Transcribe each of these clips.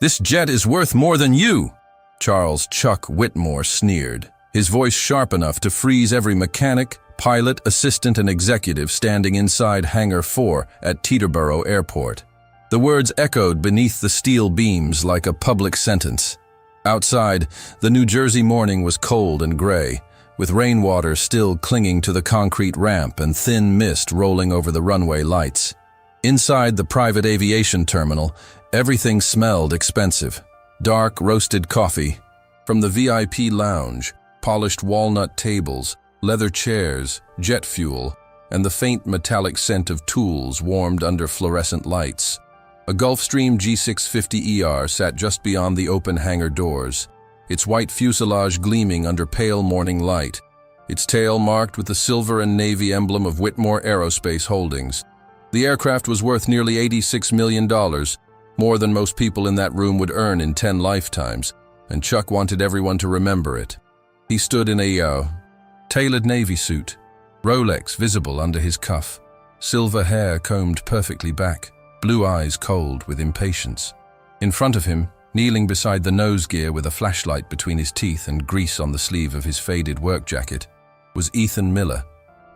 This jet is worth more than you, Charles Chuck Whitmore sneered, his voice sharp enough to freeze every mechanic, pilot, assistant, and executive standing inside Hangar 4 at Teterboro Airport. The words echoed beneath the steel beams like a public sentence. Outside, the New Jersey morning was cold and gray, with rainwater still clinging to the concrete ramp and thin mist rolling over the runway lights. Inside the private aviation terminal, everything smelled expensive. Dark, roasted coffee from the VIP lounge, polished walnut tables, leather chairs, jet fuel, and the faint metallic scent of tools warmed under fluorescent lights. A Gulfstream G650ER sat just beyond the open hangar doors, its white fuselage gleaming under pale morning light, its tail marked with the silver and navy emblem of Whitmore Aerospace Holdings. The aircraft was worth nearly $86 million, more than most people in that room would earn in 10 lifetimes, and Chuck wanted everyone to remember it. He stood in a tailored navy suit, Rolex visible under his cuff, silver hair combed perfectly back, blue eyes cold with impatience. In front of him, kneeling beside the nose gear with a flashlight between his teeth and grease on the sleeve of his faded work jacket, was Ethan Miller,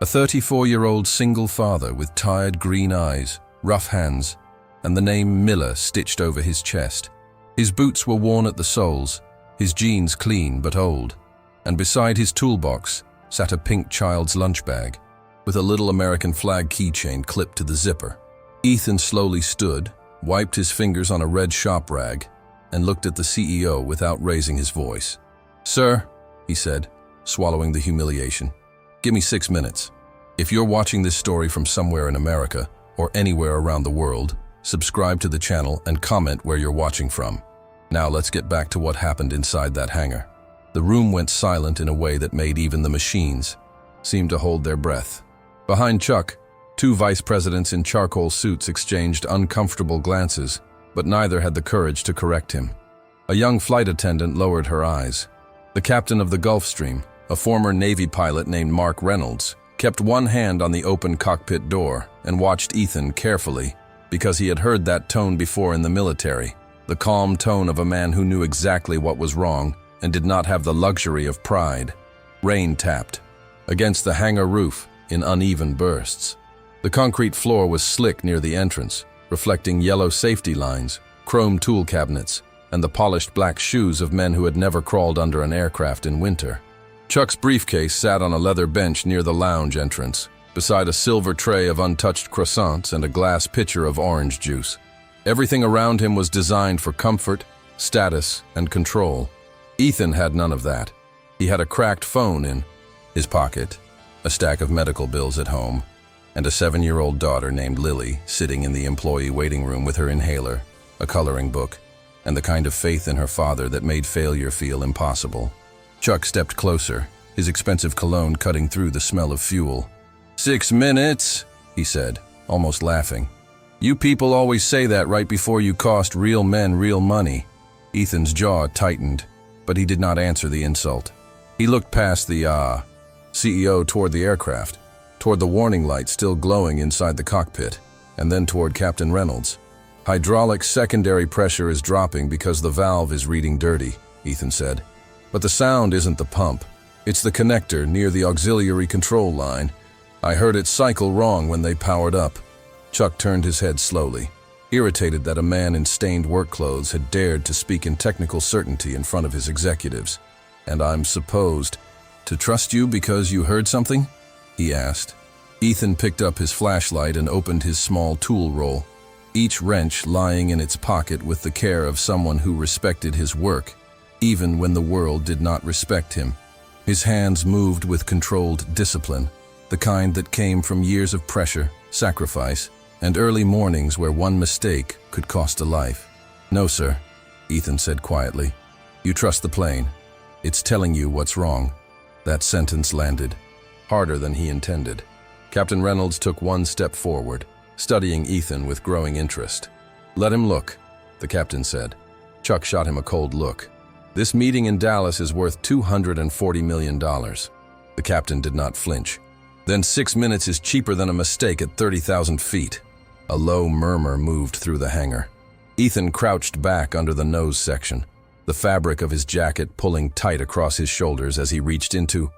a 34-year-old single father with tired green eyes, rough hands, and the name Miller stitched over his chest. His boots were worn at the soles, his jeans clean but old, and beside his toolbox sat a pink child's lunch bag with a little American flag keychain clipped to the zipper. Ethan slowly stood, wiped his fingers on a red shop rag, and looked at the CEO without raising his voice. "Sir," he said, swallowing the humiliation, "give me 6 minutes. If you're watching this story from somewhere in America or anywhere around the world, subscribe to the channel and comment where you're watching from. Now let's get back to what happened inside that hangar." The room went silent in a way that made even the machines seem to hold their breath. Behind Chuck, 2 vice presidents in charcoal suits exchanged uncomfortable glances, but neither had the courage to correct him. A young flight attendant lowered her eyes. The captain of the Gulfstream, a former Navy pilot named Mark Reynolds, kept one hand on the open cockpit door and watched Ethan carefully because he had heard that tone before in the military, the calm tone of a man who knew exactly what was wrong and did not have the luxury of pride. Rain tapped against the hangar roof in uneven bursts. The concrete floor was slick near the entrance, reflecting yellow safety lines, chrome tool cabinets, and the polished black shoes of men who had never crawled under an aircraft in winter. Chuck's briefcase sat on a leather bench near the lounge entrance, beside a silver tray of untouched croissants and a glass pitcher of orange juice. Everything around him was designed for comfort, status, and control. Ethan had none of that. He had a cracked phone in his pocket, a stack of medical bills at home, and a 7-year-old daughter named Lily sitting in the employee waiting room with her inhaler, a coloring book, and the kind of faith in her father that made failure feel impossible. Chuck stepped closer, his expensive cologne cutting through the smell of fuel. 6 minutes, he said, almost laughing. "You people always say that right before you cost real men real money." Ethan's jaw tightened, but he did not answer the insult. He looked past the CEO toward the aircraft, toward the warning light still glowing inside the cockpit, and then toward Captain Reynolds. "Hydraulic secondary pressure is dropping because the valve is reading dirty," Ethan said. "But the sound isn't the pump. It's the connector near the auxiliary control line. I heard it cycle wrong when they powered up." Chuck turned his head slowly, irritated that a man in stained work clothes had dared to speak in technical certainty in front of his executives. "And I'm supposed to trust you because you heard something?" he asked. Ethan picked up his flashlight and opened his small tool roll, each wrench lying in its pocket with the care of someone who respected his work, even when the world did not respect him. His hands moved with controlled discipline, the kind that came from years of pressure, sacrifice, and early mornings where one mistake could cost a life. "No, sir," Ethan said quietly. "You trust the plane. It's telling you what's wrong." That sentence landed harder than he intended. Captain Reynolds took one step forward, studying Ethan with growing interest. "Let him look," the captain said. Chuck shot him a cold look. "This meeting in Dallas is worth $240 million. The captain did not flinch. "Then 6 minutes is cheaper than a mistake at 30,000 feet. A low murmur moved through the hangar. Ethan crouched back under the nose section, the fabric of his jacket pulling tight across his shoulders as he reached into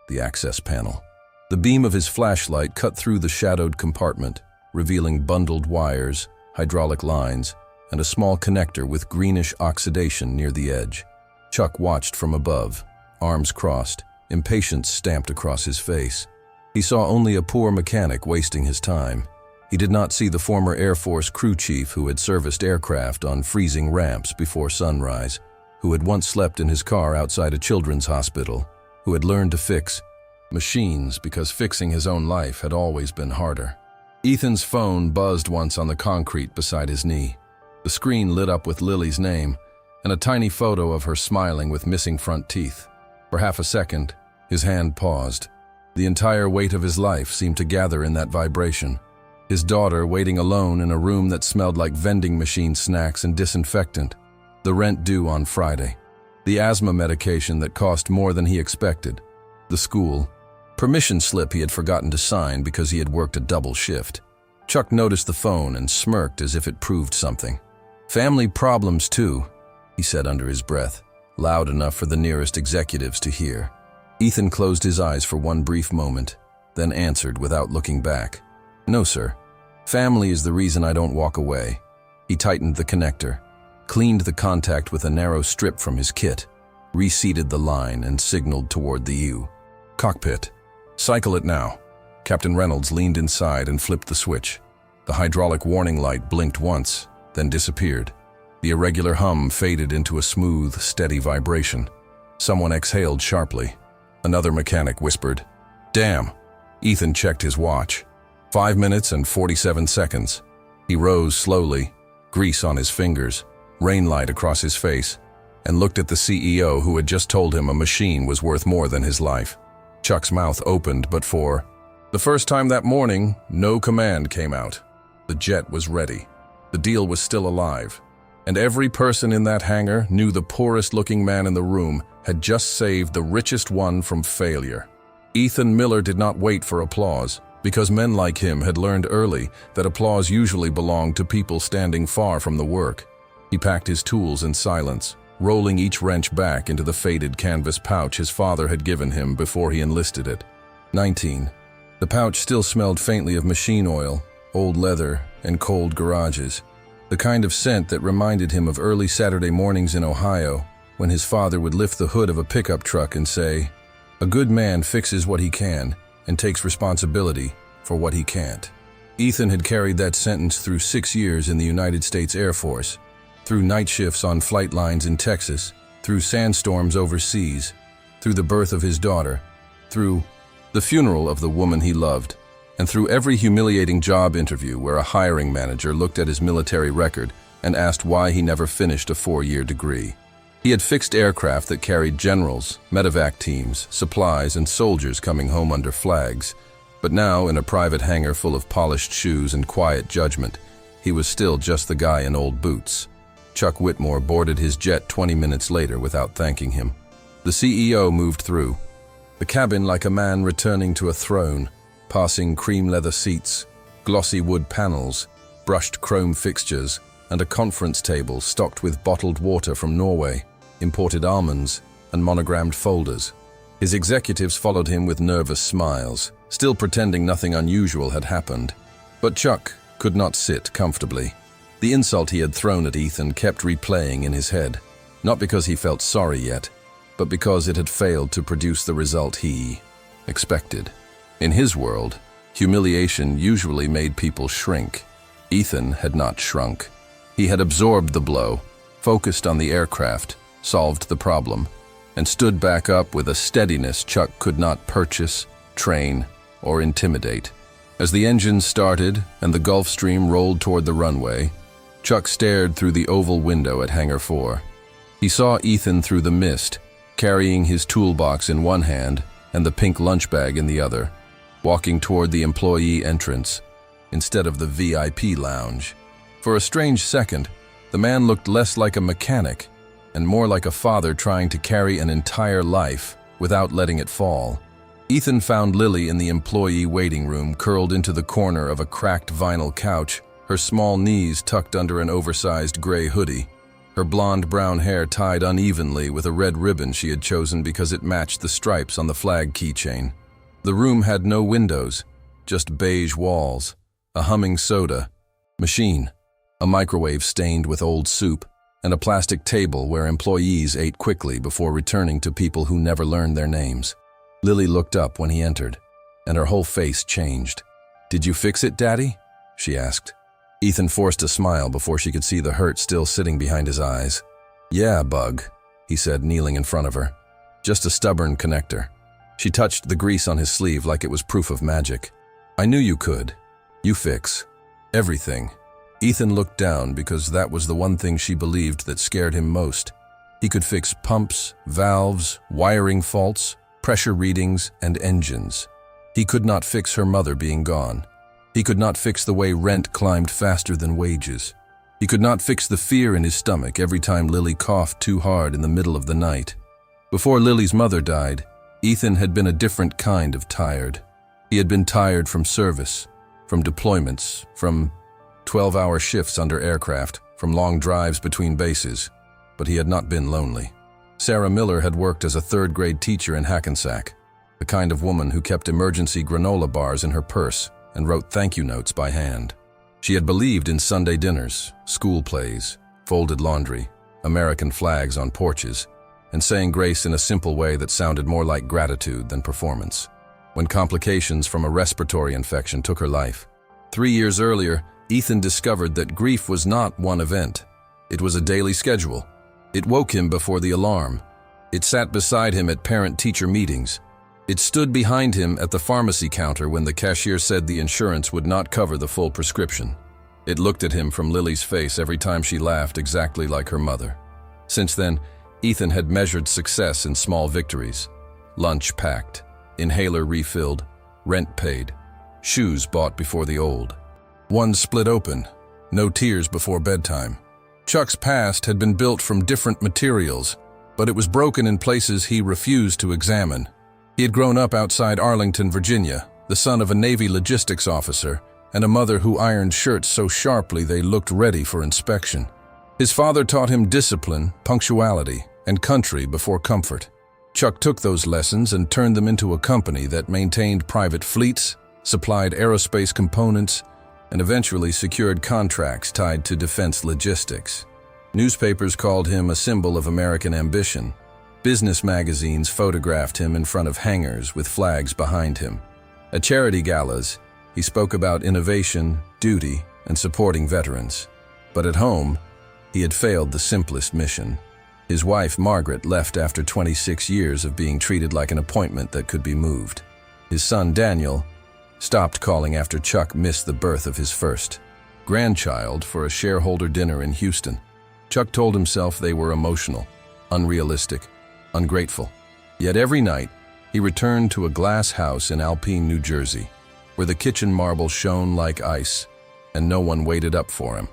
the access panel. The beam of his flashlight cut through the shadowed compartment, revealing bundled wires, hydraulic lines, and a small connector with greenish oxidation near the edge. Chuck watched from above, arms crossed, impatience stamped across his face. He saw only a poor mechanic wasting his time. He did not see the former Air Force crew chief who had serviced aircraft on freezing ramps before sunrise, who had once slept in his car outside a children's hospital, who had learned to fix machines because fixing his own life had always been harder. Ethan's phone buzzed once on the concrete beside his knee. The screen lit up with Lily's name and a tiny photo of her smiling with missing front teeth. For half a second, his hand paused. The entire weight of his life seemed to gather in that vibration. His daughter waiting alone in a room that smelled like vending machine snacks and disinfectant. The rent due on Friday. The asthma medication that cost more than he expected. The school permission slip he had forgotten to sign because he had worked a double shift. Chuck noticed the phone and smirked as if it proved something. Family problems too, he said under his breath, loud enough for the nearest executives to hear. Ethan closed his eyes for one brief moment, then answered without looking back. No, sir. Family is the reason I don't walk away. He tightened the connector, cleaned the contact with a narrow strip from his kit, reseated the line and signaled toward the U. Cockpit. Cycle it now. Captain Reynolds leaned inside and flipped the switch. The hydraulic warning light blinked once, then disappeared. The irregular hum faded into a smooth, steady vibration. Someone exhaled sharply. Another mechanic whispered, "Damn." Ethan checked his watch. 5 minutes and 47 seconds. He rose slowly, grease on his fingers, rain light across his face, and looked at the CEO who had just told him a machine was worth more than his life. Chuck's mouth opened, but for the first time that morning, no command came out. The jet was ready. The deal was still alive. And every person in that hangar knew the poorest-looking man in the room had just saved the richest one from failure. Ethan Miller did not wait for applause, because men like him had learned early that applause usually belonged to people standing far from the work. He packed his tools in silence, rolling each wrench back into the faded canvas pouch his father had given him before he enlisted it. 19. The pouch still smelled faintly of machine oil, old leather, and cold garages. The kind of scent that reminded him of early Saturday mornings in Ohio, when his father would lift the hood of a pickup truck and say, "A good man fixes what he can and takes responsibility for what he can't." Ethan had carried that sentence through 6 years in the United States Air Force, through night shifts on flight lines in Texas, through sandstorms overseas, through the birth of his daughter, through the funeral of the woman he loved, and through every humiliating job interview where a hiring manager looked at his military record and asked why he never finished a 4-year degree. He had fixed aircraft that carried generals, medevac teams, supplies, and soldiers coming home under flags, but now in a private hangar full of polished shoes and quiet judgment, he was still just the guy in old boots. Chuck Whitmore boarded his jet 20 minutes later without thanking him. The CEO moved through, the cabin like a man returning to a throne, passing cream leather seats, glossy wood panels, brushed chrome fixtures, and a conference table stocked with bottled water from Norway, imported almonds, and monogrammed folders. His executives followed him with nervous smiles, still pretending nothing unusual had happened. But Chuck could not sit comfortably. The insult he had thrown at Ethan kept replaying in his head, not because he felt sorry yet, but because it had failed to produce the result he expected. In his world, humiliation usually made people shrink. Ethan had not shrunk. He had absorbed the blow, focused on the aircraft, solved the problem, and stood back up with a steadiness Chuck could not purchase, train, or intimidate. As the engines started and the Gulfstream rolled toward the runway, Chuck stared through the oval window at Hangar 4. He saw Ethan through the mist, carrying his toolbox in one hand and the pink lunch bag in the other, walking toward the employee entrance instead of the VIP lounge. For a strange second, the man looked less like a mechanic and more like a father trying to carry an entire life without letting it fall. Ethan found Lily in the employee waiting room, curled into the corner of a cracked vinyl couch, her small knees tucked under an oversized gray hoodie, her blonde-brown hair tied unevenly with a red ribbon she had chosen because it matched the stripes on the flag keychain. The room had no windows, just beige walls, a humming soda machine, a microwave stained with old soup, and a plastic table where employees ate quickly before returning to people who never learned their names. Lily looked up when he entered, and her whole face changed. "Did you fix it, Daddy?" she asked. Ethan forced a smile before she could see the hurt still sitting behind his eyes. "Yeah, Bug," he said, kneeling in front of her. "Just a stubborn connector." She touched the grease on his sleeve like it was proof of magic. "I knew you could. You fix everything." Ethan looked down because that was the one thing she believed that scared him most. He could fix pumps, valves, wiring faults, pressure readings, and engines. He could not fix her mother being gone. He could not fix the way rent climbed faster than wages. He could not fix the fear in his stomach every time Lily coughed too hard in the middle of the night. Before Lily's mother died, Ethan had been a different kind of tired. He had been tired from service, from deployments, from 12-hour shifts under aircraft, from long drives between bases, but he had not been lonely. Sarah Miller had worked as a third-grade teacher in Hackensack, the kind of woman who kept emergency granola bars in her purse and wrote thank-you notes by hand. She had believed in Sunday dinners, school plays, folded laundry, American flags on porches, and saying grace in a simple way that sounded more like gratitude than performance. When complications from a respiratory infection took her life, 3 years earlier, Ethan discovered that grief was not one event. It was a daily schedule. It woke him before the alarm. It sat beside him at parent-teacher meetings. It stood behind him at the pharmacy counter when the cashier said the insurance would not cover the full prescription. It looked at him from Lily's face every time she laughed exactly like her mother. Since then, Ethan had measured success in small victories. Lunch packed, inhaler refilled, rent paid, shoes bought before the old. One split open, no tears before bedtime. Chuck's past had been built from different materials, but it was broken in places he refused to examine. He had grown up outside Arlington, Virginia, the son of a Navy logistics officer and a mother who ironed shirts so sharply they looked ready for inspection. His father taught him discipline, punctuality, and country before comfort. Chuck took those lessons and turned them into a company that maintained private fleets, supplied aerospace components, and eventually secured contracts tied to defense logistics. Newspapers called him a symbol of American ambition. Business magazines photographed him in front of hangars with flags behind him. At charity galas, he spoke about innovation, duty, and supporting veterans. But at home, he had failed the simplest mission. His wife, Margaret, left after 26 years of being treated like an appointment that could be moved. His son, Daniel, stopped calling after Chuck missed the birth of his first grandchild for a shareholder dinner in Houston. Chuck told himself they were emotional, unrealistic, ungrateful. Yet every night, he returned to a glass house in Alpine, New Jersey, where the kitchen marble shone like ice, and no one waited up for him.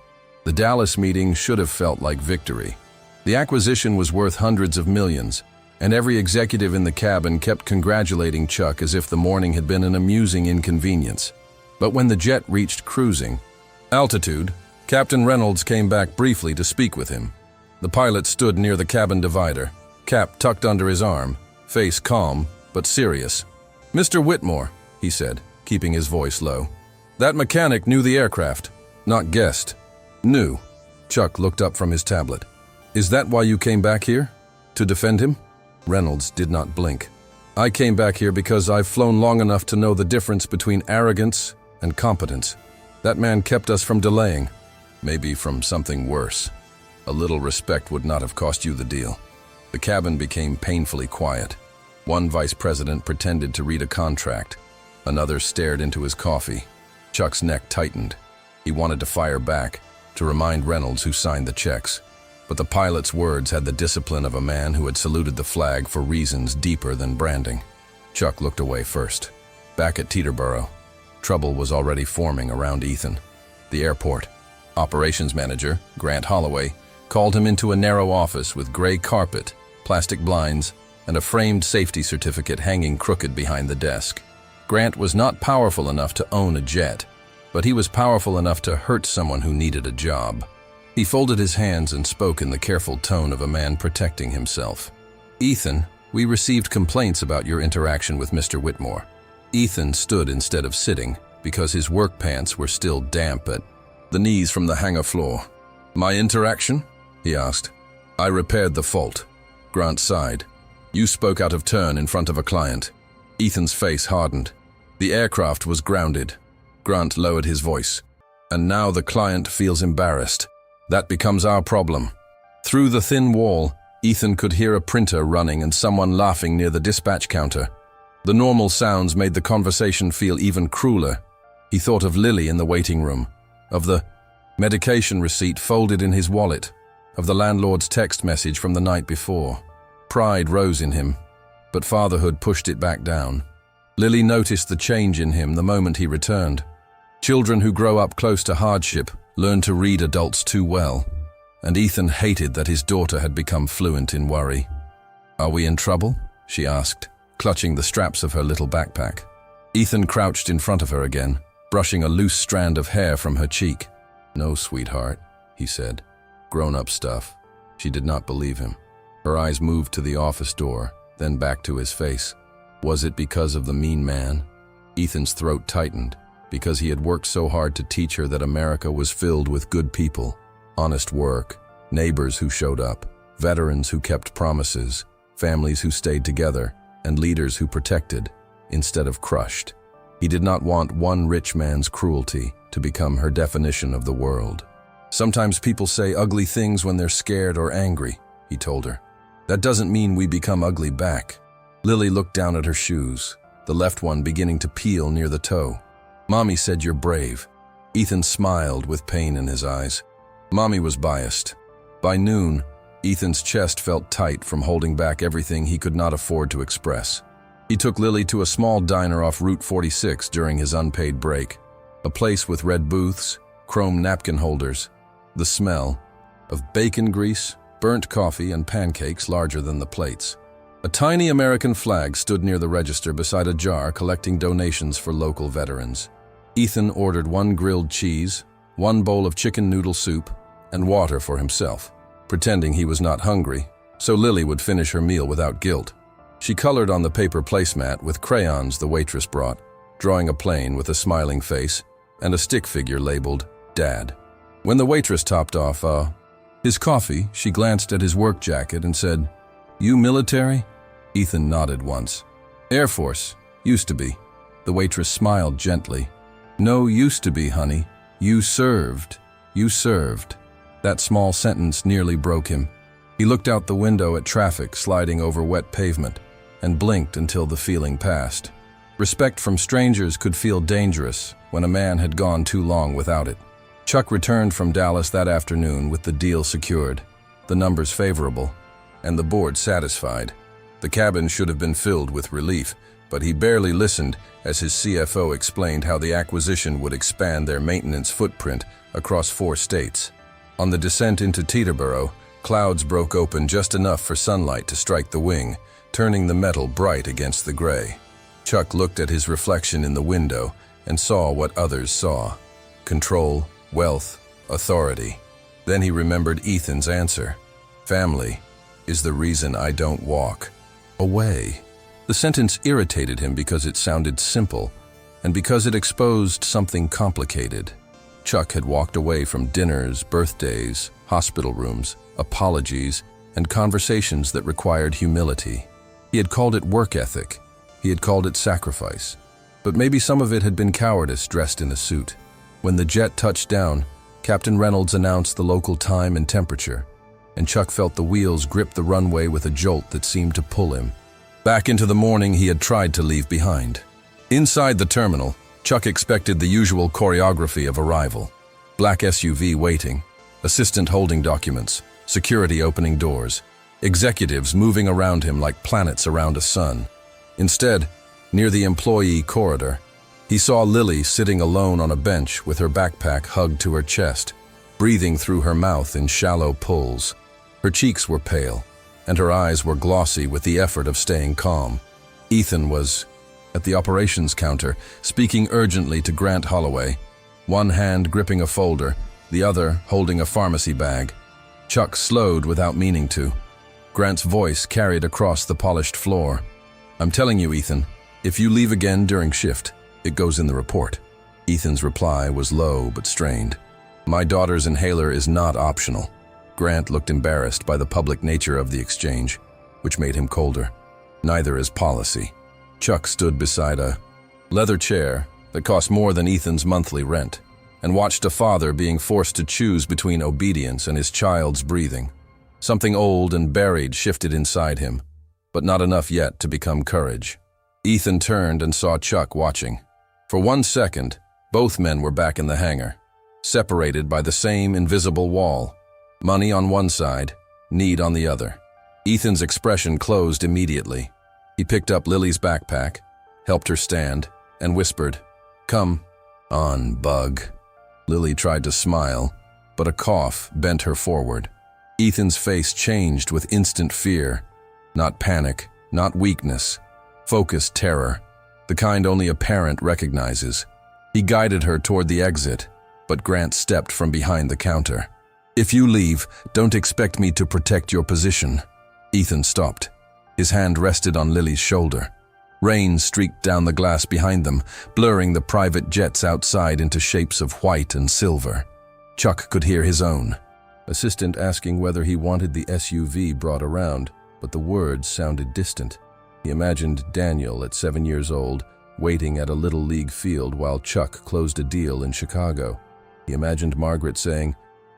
The Dallas meeting should have felt like victory. The acquisition was worth hundreds of millions, and every executive in the cabin kept congratulating Chuck as if the morning had been an amusing inconvenience. But when the jet reached cruising altitude, Captain Reynolds came back briefly to speak with him. The pilot stood near the cabin divider, cap tucked under his arm, face calm but serious. "Mr. Whitmore," he said, keeping his voice low. "That mechanic knew the aircraft, not guessed." "Knew." Chuck looked up from his tablet. "Is that why you came back here? To defend him?" Reynolds did not blink. "I came back here because I've flown long enough to know the difference between arrogance and competence. That man kept us from delaying, maybe from something worse. A little respect would not have cost you the deal." The cabin became painfully quiet. One vice president pretended to read a contract. Another stared into his coffee. Chuck's neck tightened. He wanted to fire back, to remind Reynolds who signed the checks. But the pilot's words had the discipline of a man who had saluted the flag for reasons deeper than branding. Chuck looked away first. Back at Teterboro, trouble was already forming around Ethan. The airport operations manager, Grant Holloway, called him into a narrow office with gray carpet, plastic blinds, and a framed safety certificate hanging crooked behind the desk. Grant was not powerful enough to own a jet. but he was powerful enough to hurt someone who needed a job. He folded his hands and spoke in the careful tone of a man protecting himself. "Ethan, we received complaints about your interaction with Mr. Whitmore." Ethan stood instead of sitting because his work pants were still damp at the knees from the hangar floor. "My interaction?" he asked. "I repaired the fault." Grant sighed. "You spoke out of turn in front of a client." Ethan's face hardened. "The aircraft was grounded." Grant lowered his voice. "And now the client feels embarrassed. That becomes our problem." Through the thin wall, Ethan could hear a printer running and someone laughing near the dispatch counter. The normal sounds made the conversation feel even crueler. He thought of Lily in the waiting room, of the medication receipt folded in his wallet, of the landlord's text message from the night before. Pride rose in him, but fatherhood pushed it back down. Lily noticed the change in him the moment he returned. Children who grow up close to hardship learn to read adults too well, and Ethan hated that his daughter had become fluent in worry. "Are we in trouble?" she asked, clutching the straps of her little backpack. Ethan crouched in front of her again, brushing a loose strand of hair from her cheek. "No, sweetheart," he said. "Grown-up stuff." She did not believe him. Her eyes moved to the office door, then back to his face. Was it because of the mean man? Ethan's throat tightened, because he had worked so hard to teach her that America was filled with good people, honest work, neighbors who showed up, veterans who kept promises, families who stayed together, and leaders who protected, instead of crushed. He did not want one rich man's cruelty to become her definition of the world. "Sometimes people say ugly things when they're scared or angry," he told her. "That doesn't mean we become ugly back." Lily looked down at her shoes, the left one beginning to peel near the toe. "Mommy said you're brave." Ethan smiled with pain in his eyes. Mommy was biased. By noon, Ethan's chest felt tight from holding back everything he could not afford to express. He took Lily to a small diner off Route 46 during his unpaid break, a place with red booths, chrome napkin holders, the smell of bacon grease, burnt coffee, and pancakes larger than the plates. A tiny American flag stood near the register beside a jar collecting donations for local veterans. Ethan ordered 1 grilled cheese, 1 bowl of chicken noodle soup, and water for himself, pretending he was not hungry, so Lily would finish her meal without guilt. She colored on the paper placemat with crayons the waitress brought, drawing a plane with a smiling face and a stick figure labeled Dad. When the waitress topped off his coffee, she glanced at his work jacket and said, "You military?" Ethan nodded once. "Air Force. Used to be." The waitress smiled gently. "No, used to be, honey. You served. You served." That small sentence nearly broke him. He looked out the window at traffic sliding over wet pavement and blinked until the feeling passed. Respect from strangers could feel dangerous when a man had gone too long without it. Chuck returned from Dallas that afternoon with the deal secured, the numbers favorable, and the board satisfied. The cabin should have been filled with relief, but he barely listened as his CFO explained how the acquisition would expand their maintenance footprint across 4 states. On the descent into Teterboro, clouds broke open just enough for sunlight to strike the wing, turning the metal bright against the gray. Chuck looked at his reflection in the window and saw what others saw: control, wealth, authority. Then he remembered Ethan's answer: "Family is the reason I don't walk away." The sentence irritated him because it sounded simple and because it exposed something complicated. Chuck had walked away from dinners, birthdays, hospital rooms, apologies, and conversations that required humility. He had called it work ethic. He had called it sacrifice. But maybe some of it had been cowardice dressed in a suit. When the jet touched down, Captain Reynolds announced the local time and temperature, and Chuck felt the wheels grip the runway with a jolt that seemed to pull him back into the morning he had tried to leave behind. Inside the terminal, Chuck expected the usual choreography of arrival: black SUV waiting, assistant holding documents, security opening doors, executives moving around him like planets around a sun. Instead, near the employee corridor, he saw Lily sitting alone on a bench with her backpack hugged to her chest, breathing through her mouth in shallow pulls. Her cheeks were pale, and her eyes were glossy with the effort of staying calm. Ethan was at the operations counter, speaking urgently to Grant Holloway. one hand gripping a folder, the other holding a pharmacy bag. Chuck slowed without meaning to. Grant's voice carried across the polished floor. "I'm telling you, Ethan, if you leave again during shift, it goes in the report." Ethan's reply was low but strained. "My daughter's inhaler is not optional." Grant looked embarrassed by the public nature of the exchange, which made him colder. "Neither is policy." Chuck stood beside a leather chair that cost more than Ethan's monthly rent, and watched a father being forced to choose between obedience and his child's breathing. Something old and buried shifted inside him, but not enough yet to become courage. Ethan turned and saw Chuck watching. For 1 second, both men were back in the hangar, separated by the same invisible wall. Money on one side, need on the other. Ethan's expression closed immediately. He picked up Lily's backpack, helped her stand, and whispered, "Come on, Bug." Lily tried to smile, but a cough bent her forward. Ethan's face changed with instant fear. Not panic, not weakness. Focused terror, the kind only a parent recognizes. He guided her toward the exit, but Grant stepped from behind the counter. "If you leave, don't expect me to protect your position." Ethan stopped. His hand rested on Lily's shoulder. Rain streaked down the glass behind them, blurring the private jets outside into shapes of white and silver. Chuck could hear his own assistant asking whether he wanted the SUV brought around, but the words sounded distant. He imagined Daniel at 7 years old, waiting at a Little League field while Chuck closed a deal in Chicago. He imagined Margaret saying,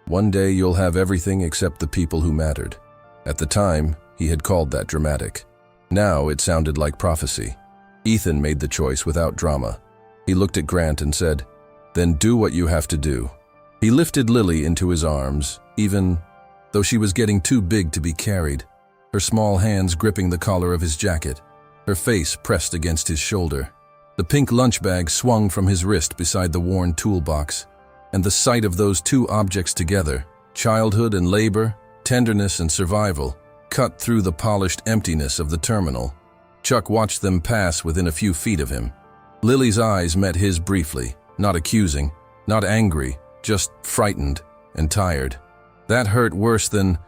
"One day you'll have everything except the people who mattered." At the time, he had called that dramatic. Now it sounded like prophecy. Ethan made the choice without drama. He looked at Grant and said, "Then do what you have to do." He lifted Lily into his arms, even though she was getting too big to be carried, her small hands gripping the collar of his jacket, her face pressed against his shoulder. The pink lunch bag swung from his wrist beside the worn toolbox, and the sight of those two objects together, childhood and labor, tenderness and survival, cut through the polished emptiness of the terminal. Chuck watched them pass within a few feet of him. Lily's eyes met his briefly, not accusing, not angry, just frightened and tired. That hurt worse than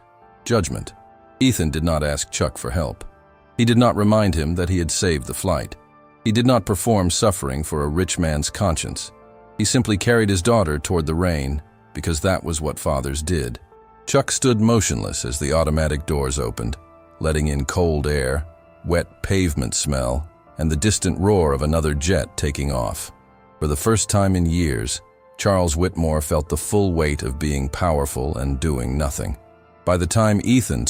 judgment. Ethan did not ask Chuck for help. He did not remind him that he had saved the flight. He did not perform suffering for a rich man's conscience. He simply carried his daughter toward the rain, because that was what fathers did. Chuck stood motionless as the automatic doors opened, letting in cold air, wet pavement smell, and the distant roar of another jet taking off. For the first time in years, Charles Whitmore felt the full weight of being powerful and doing nothing. By the time Ethan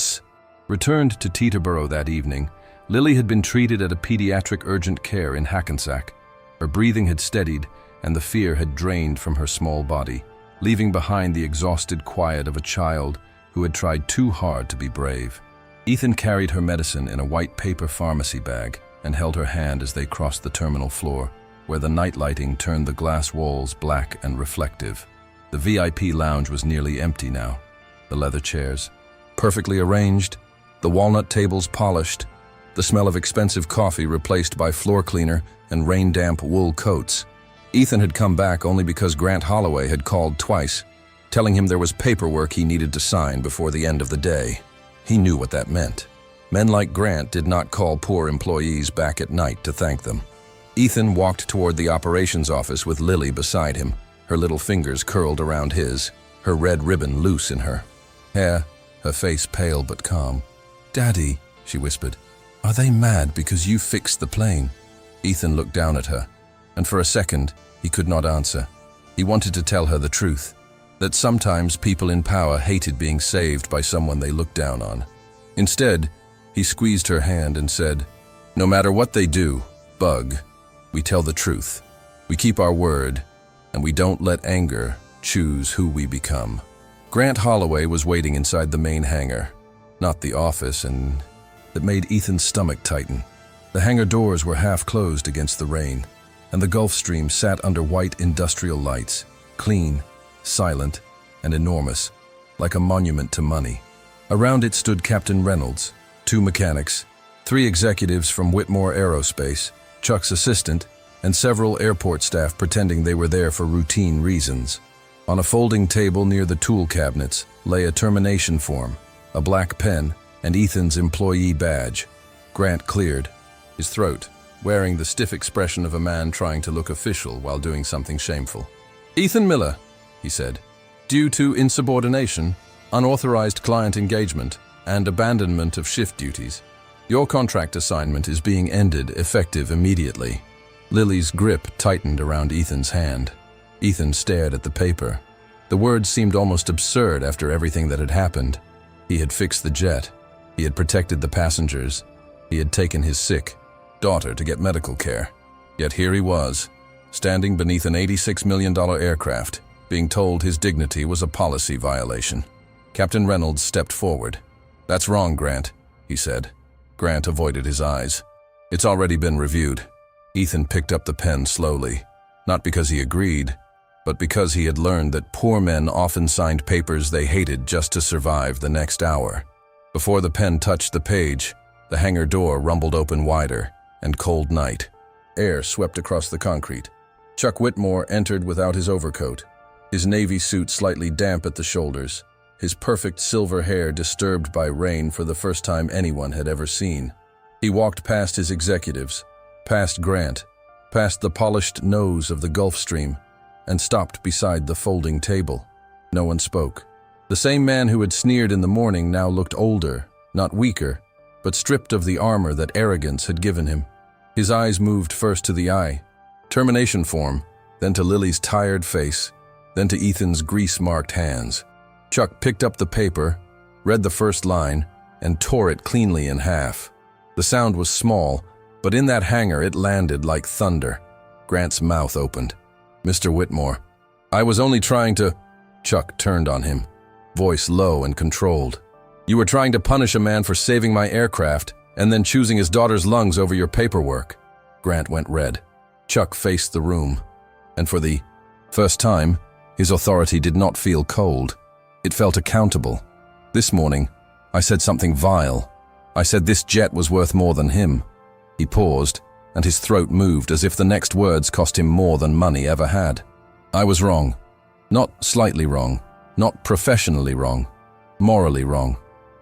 returned to Teterboro that evening, Lily had been treated at a pediatric urgent care in Hackensack. Her breathing had steadied, and the fear had drained from her small body, leaving behind the exhausted quiet of a child who had tried too hard to be brave. Ethan carried her medicine in a white paper pharmacy bag and held her hand as they crossed the terminal floor, where the night lighting turned the glass walls black and reflective. The VIP lounge was nearly empty now. The leather chairs, perfectly arranged, the walnut tables polished, the smell of expensive coffee replaced by floor cleaner and rain-damp wool coats. Ethan had come back only because Grant Holloway had called twice, telling him there was paperwork he needed to sign before the end of the day. He knew what that meant. Men like Grant did not call poor employees back at night to thank them. Ethan walked toward the operations office with Lily beside him, her little fingers curled around his, her red ribbon loose in her hair, her face pale but calm. "Daddy," she whispered, "are they mad because you fixed the plane?" Ethan looked down at her, and for a second, he could not answer. He wanted to tell her the truth, that sometimes people in power hated being saved by someone they looked down on. Instead, he squeezed her hand and said, "No matter what they do, Bug, we tell the truth. We keep our word, and we don't let anger choose who we become." Grant Holloway was waiting inside the main hangar, not the office, and that made Ethan's stomach tighten. The hangar doors were half closed against the rain, and the Gulf Stream sat under white industrial lights, clean, silent, and enormous, like a monument to money. Around it stood Captain Reynolds, 2 mechanics, 3 executives from Whitmore Aerospace, Chuck's assistant, and several airport staff pretending they were there for routine reasons. On a folding table near the tool cabinets lay a termination form, a black pen, and Ethan's employee badge. Grant cleared his throat, wearing the stiff expression of a man trying to look official while doing something shameful. "Ethan Miller," he said, "due to insubordination, unauthorized client engagement, and abandonment of shift duties, your contract assignment is being ended effective immediately." Lily's grip tightened around Ethan's hand. Ethan stared at the paper. The words seemed almost absurd after everything that had happened. He had fixed the jet. He had protected the passengers. He had taken his sick daughter to get medical care. Yet here he was, standing beneath an $86 million aircraft, being told his dignity was a policy violation. Captain Reynolds stepped forward. "That's wrong, Grant," he said. Grant avoided his eyes. "It's already been reviewed." Ethan picked up the pen slowly, not because he agreed, but because he had learned that poor men often signed papers they hated just to survive the next hour. Before the pen touched the page, the hangar door rumbled open wider, and cold night. Air swept across the concrete. Chuck Whitmore entered without his overcoat, his navy suit slightly damp at the shoulders, his perfect silver hair disturbed by rain for the first time anyone had ever seen. He walked past his executives, past Grant, past the polished nose of the Gulf Stream, and stopped beside the folding table. No one spoke. The same man who had sneered in the morning now looked older, not weaker, but stripped of the armor that arrogance had given him. His eyes moved first to the termination form, then to Lily's tired face, then to Ethan's grease-marked hands. Chuck picked up the paper, read the first line, and tore it cleanly in half. The sound was small, but in that hangar it landed like thunder. Grant's mouth opened. "Mr. Whitmore, I was only trying to—" Chuck turned on him, voice low and controlled. "You were trying to punish a man for saving my aircraft and then choosing his daughter's lungs over your paperwork." Grant went red. Chuck faced the room, and for the first time, his authority did not feel cold. It felt accountable. "This morning, I said something vile. I said this jet was worth more than him." He paused, and his throat moved as if the next words cost him more than money ever had. "I was wrong. Not slightly wrong. Not professionally wrong. Morally wrong."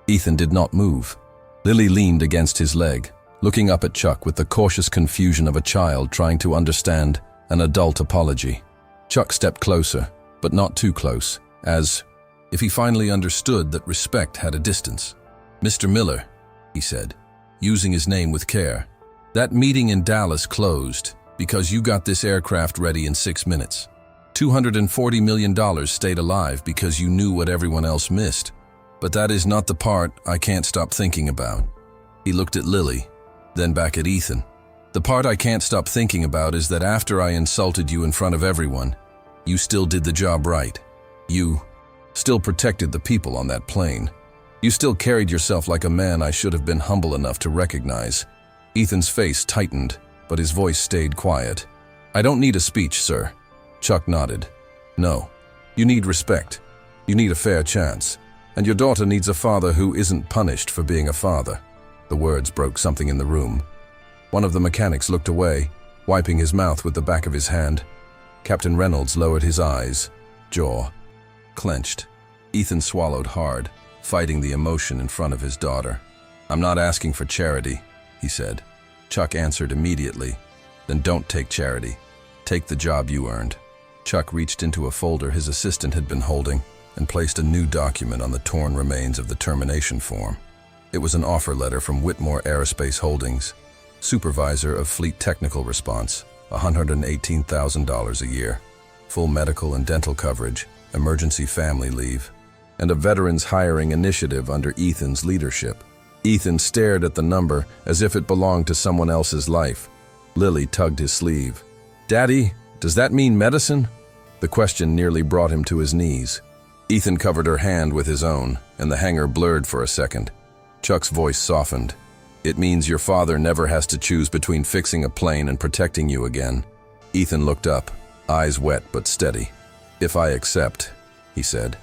Ethan did not move. Lily leaned against his leg, looking up at Chuck with the cautious confusion of a child trying to understand an adult apology. Chuck stepped closer, but not too close, as if he finally understood that respect had a distance. "Mr. Miller," he said, using his name with care, "that meeting in Dallas closed because you got this aircraft ready in 6 minutes. $240 million stayed alive because you knew what everyone else missed. But that is not the part I can't stop thinking about." He looked at Lily, then back at Ethan. "The part I can't stop thinking about is that after I insulted you in front of everyone, you still did the job right. You still protected the people on that plane. You still carried yourself like a man I should have been humble enough to recognize." Ethan's face tightened, but his voice stayed quiet. "I don't need a speech, sir." Chuck nodded. "No. You need respect. You need a fair chance. And your daughter needs a father who isn't punished for being a father." The words broke something in the room. One of the mechanics looked away, wiping his mouth with the back of his hand. Captain Reynolds lowered his eyes, jaw clenched. Ethan swallowed hard, fighting the emotion in front of his daughter. "I'm not asking for charity," he said. Chuck answered immediately. "Then don't take charity. Take the job you earned." Chuck reached into a folder his assistant had been holding and placed a new document on the torn remains of the termination form. It was an offer letter from Whitmore Aerospace Holdings, supervisor of Fleet Technical Response, $118,000 a year, full medical and dental coverage, emergency family leave, and a veterans hiring initiative under Ethan's leadership. Ethan stared at the number as if it belonged to someone else's life. Lily tugged his sleeve. "Daddy, does that mean medicine?" The question nearly brought him to his knees. Ethan covered her hand with his own, and the hangar blurred for a second. Chuck's voice softened. "It means your father never has to choose between fixing a plane and protecting you again." Ethan looked up, eyes wet but steady. "If I accept," he said,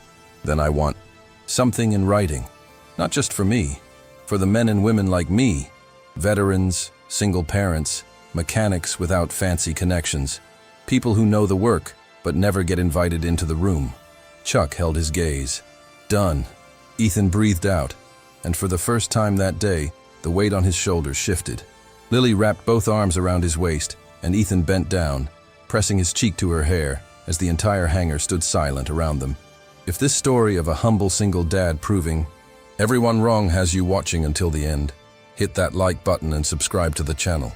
"then I want something in writing. Not just for me, for the men and women like me, veterans, single parents, mechanics without fancy connections, people who know the work but never get invited into the room. Chuck held his gaze. Done. Ethan breathed out, and for the first time that day, the weight on his shoulders shifted. Lily wrapped both arms around his waist, and Ethan bent down, pressing his cheek to her hair as the entire hangar stood silent around them. If this story of a humble single dad proving everyone wrong has you watching until the end, hit that like button and subscribe to the channel.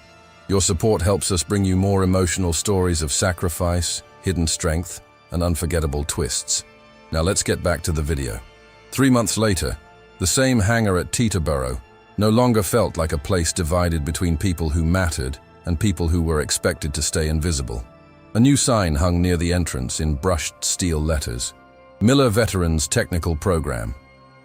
Your support helps us bring you more emotional stories of sacrifice, hidden strength, and unforgettable twists. Now let's get back to the video. 3 months later, the same hangar at Teterboro no longer felt like a place divided between people who mattered and people who were expected to stay invisible. A new sign hung near the entrance in brushed steel letters. Miller Veterans Technical Program,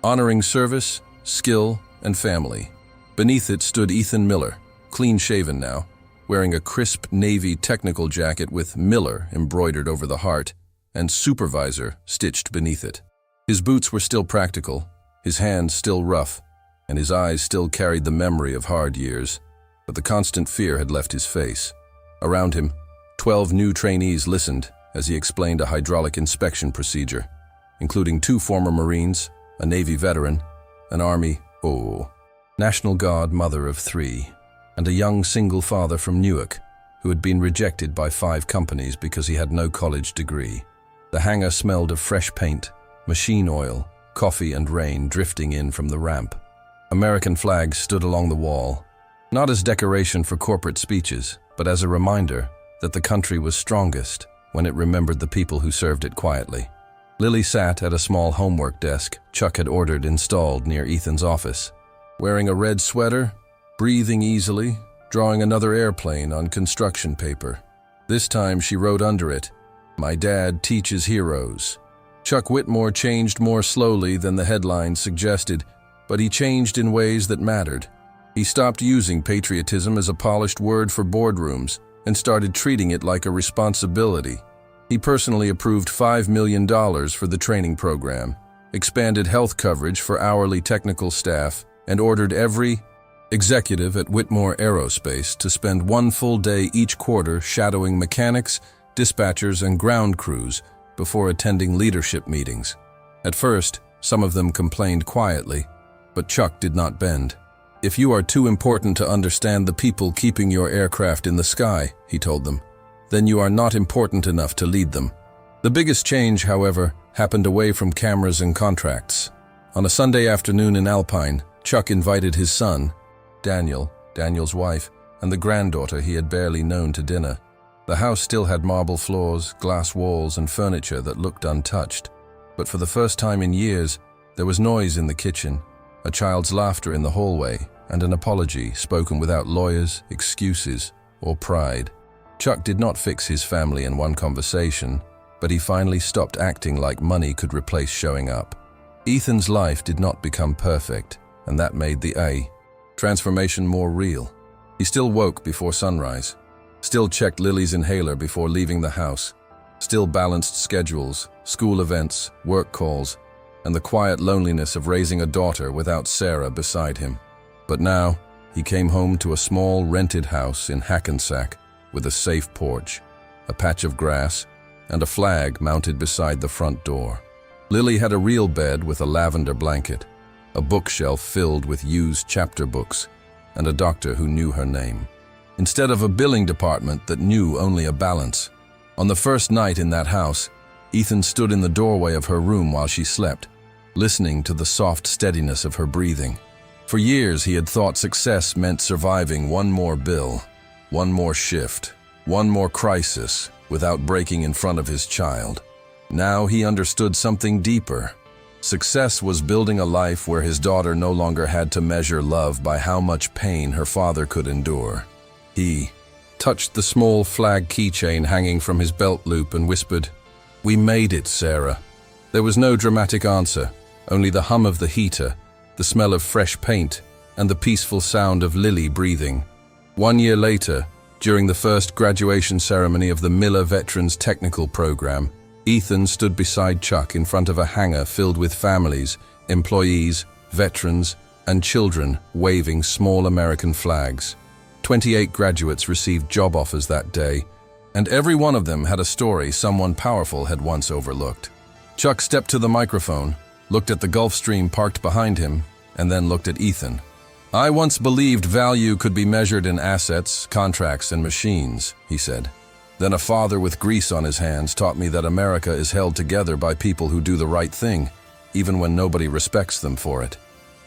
honoring service, skill, and family. Beneath it stood Ethan Miller, clean-shaven now, wearing a crisp navy technical jacket with Miller embroidered over the heart and supervisor stitched beneath it. His boots were still practical, his hands still rough, and his eyes still carried the memory of hard years, but the constant fear had left his face. Around him, 12 new trainees listened as he explained a hydraulic inspection procedure, including 2 former Marines, a Navy veteran, an Army, National Guard mother of 3, and a young single father from Newark who had been rejected by 5 companies because he had no college degree. The hangar smelled of fresh paint, machine oil, coffee and rain drifting in from the ramp. American flags stood along the wall, not as decoration for corporate speeches, but as a reminder that the country was strongest when it remembered the people who served it quietly. Lily sat at a small homework desk Chuck had ordered installed near Ethan's office. Wearing a red sweater, breathing easily, drawing another airplane on construction paper. This time she wrote under it, "My dad teaches heroes." Chuck Whitmore changed more slowly than the headline suggested, but he changed in ways that mattered. He stopped using patriotism as a polished word for boardrooms and started treating it like a responsibility. He personally approved $5 million for the training program, expanded health coverage for hourly technical staff, and ordered every executive at Whitmore Aerospace to spend 1 full day each quarter shadowing mechanics, dispatchers, and ground crews before attending leadership meetings. At first, some of them complained quietly, but Chuck did not bend. "If you are too important to understand the people keeping your aircraft in the sky," he told them, "then you are not important enough to lead them." The biggest change, however, happened away from cameras and contracts. On a Sunday afternoon in Alpine, Chuck invited his son, Daniel's wife, and the granddaughter he had barely known to dinner. The house still had marble floors, glass walls, and furniture that looked untouched. But for the first time in years, there was noise in the kitchen, a child's laughter in the hallway, and an apology spoken without lawyers, excuses, or pride. Chuck did not fix his family in one conversation, but he finally stopped acting like money could replace showing up. Ethan's life did not become perfect, and that made the transformation more real. He still woke before sunrise, still checked Lily's inhaler before leaving the house, still balanced schedules, school events, work calls, and the quiet loneliness of raising a daughter without Sarah beside him. But now, he came home to a small rented house in Hackensack with a safe porch, a patch of grass, and a flag mounted beside the front door. Lily had a real bed with a lavender blanket, a bookshelf filled with used chapter books, and a doctor who knew her name, instead of a billing department that knew only a balance. On the first night in that house, Ethan stood in the doorway of her room while she slept, listening to the soft steadiness of her breathing. For years he had thought success meant surviving one more bill, one more shift, one more crisis without breaking in front of his child. Now he understood something deeper. Success was building a life where his daughter no longer had to measure love by how much pain her father could endure. He touched the small flag keychain hanging from his belt loop and whispered, "We made it, Sarah." There was no dramatic answer, only the hum of the heater, the smell of fresh paint, and the peaceful sound of Lily breathing. 1 year later, during the first graduation ceremony of the Miller Veterans Technical Program, Ethan stood beside Chuck in front of a hangar filled with families, employees, veterans, and children waving small American flags. 28 graduates received job offers that day, and every one of them had a story someone powerful had once overlooked. Chuck stepped to the microphone, looked at the Gulf Stream parked behind him, and then looked at Ethan. "I once believed value could be measured in assets, contracts, and machines," he said. "Then a father with grease on his hands taught me that America is held together by people who do the right thing, even when nobody respects them for it."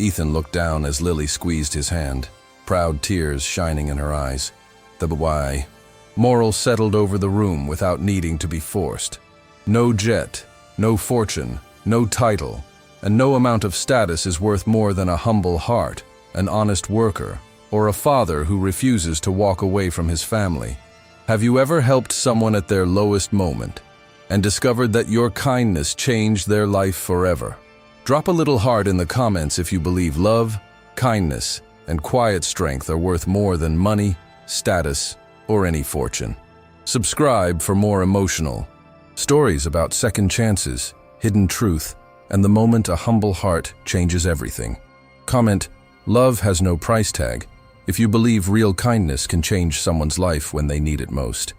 Ethan looked down as Lily squeezed his hand, proud tears shining in her eyes. The why. Moral settled over the room without needing to be forced. No jet, no fortune, no title, and no amount of status is worth more than a humble heart, an honest worker, or a father who refuses to walk away from his family. Have you ever helped someone at their lowest moment and discovered that your kindness changed their life forever? Drop a little heart in the comments if you believe love, kindness, and quiet strength are worth more than money, status, or any fortune. Subscribe for more emotional stories about second chances, hidden truth, and the moment a humble heart changes everything. Comment, "Love has no price tag," if you believe real kindness can change someone's life when they need it most.